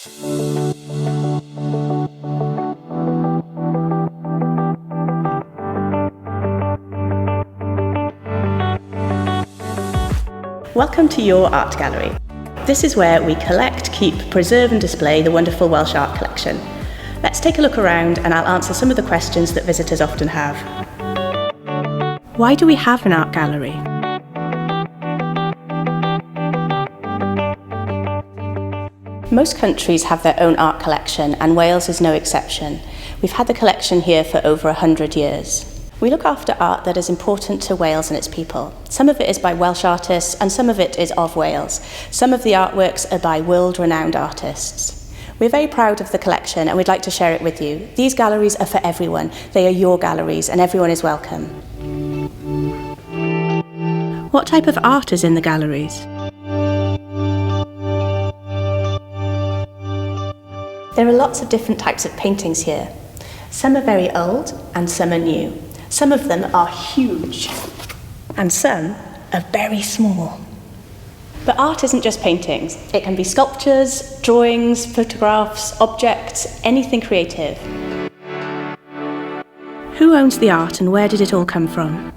Welcome to Your Art Gallery. This is where we collect, keep, preserve and display the wonderful Welsh art collection. Let's take a look around and I'll answer some of the questions that visitors often have. Why do we have an art gallery? Most countries have their own art collection and Wales is no exception. We've had the collection here for over 100 years. We look after art that is important to Wales and its people. Some of it is by Welsh artists and some of it is of Wales. Some of the artworks are by world-renowned artists. We're very proud of the collection and we'd like to share it with you. These galleries are for everyone. They are your galleries and everyone is welcome. What type of art is in the galleries? There are lots of different types of paintings here. Some are very old and some are new. Some of them are huge and some are very small. But art isn't just paintings. It can be sculptures, drawings, photographs, objects, anything creative. Who owns the art and where did it all come from?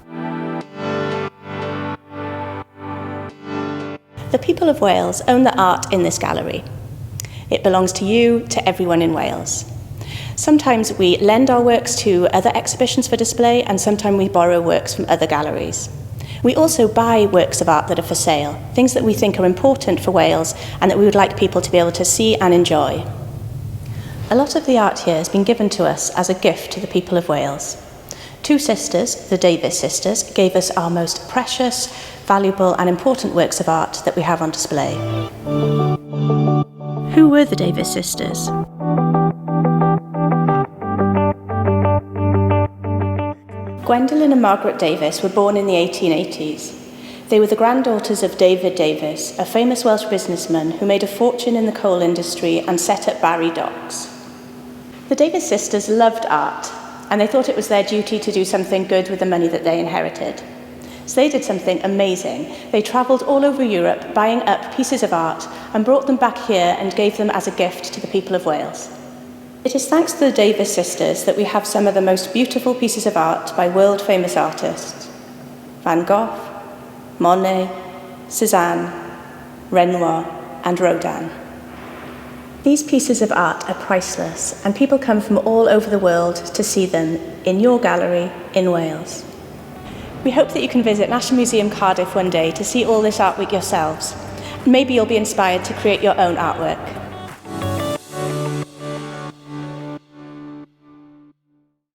The people of Wales own the art in this gallery. It belongs to you, to everyone in Wales. Sometimes we lend our works to other exhibitions for display and sometimes we borrow works from other galleries. We also buy works of art that are for sale, things that we think are important for Wales and that we would like people to be able to see and enjoy. A lot of the art here has been given to us as a gift to the people of Wales. Two sisters, the Davies sisters, gave us our most precious, valuable and important works of art that we have on display. Who were the Davies sisters? Gwendolyn and Margaret Davies were born in the 1880s. They were the granddaughters of David Davies, a famous Welsh businessman who made a fortune in the coal industry and set up Barry Docks. The Davies sisters loved art, and they thought it was their duty to do something good with the money that they inherited. So they did something amazing. They travelled all over Europe buying up pieces of art and brought them back here and gave them as a gift to the people of Wales. It is thanks to the Davies sisters that we have some of the most beautiful pieces of art by world-famous artists. Van Gogh, Monet, Cézanne, Renoir and Rodin. These pieces of art are priceless and people come from all over the world to see them in your gallery in Wales. We hope that you can visit National Museum Cardiff one day to see all this artwork yourselves. Maybe you'll be inspired to create your own artwork.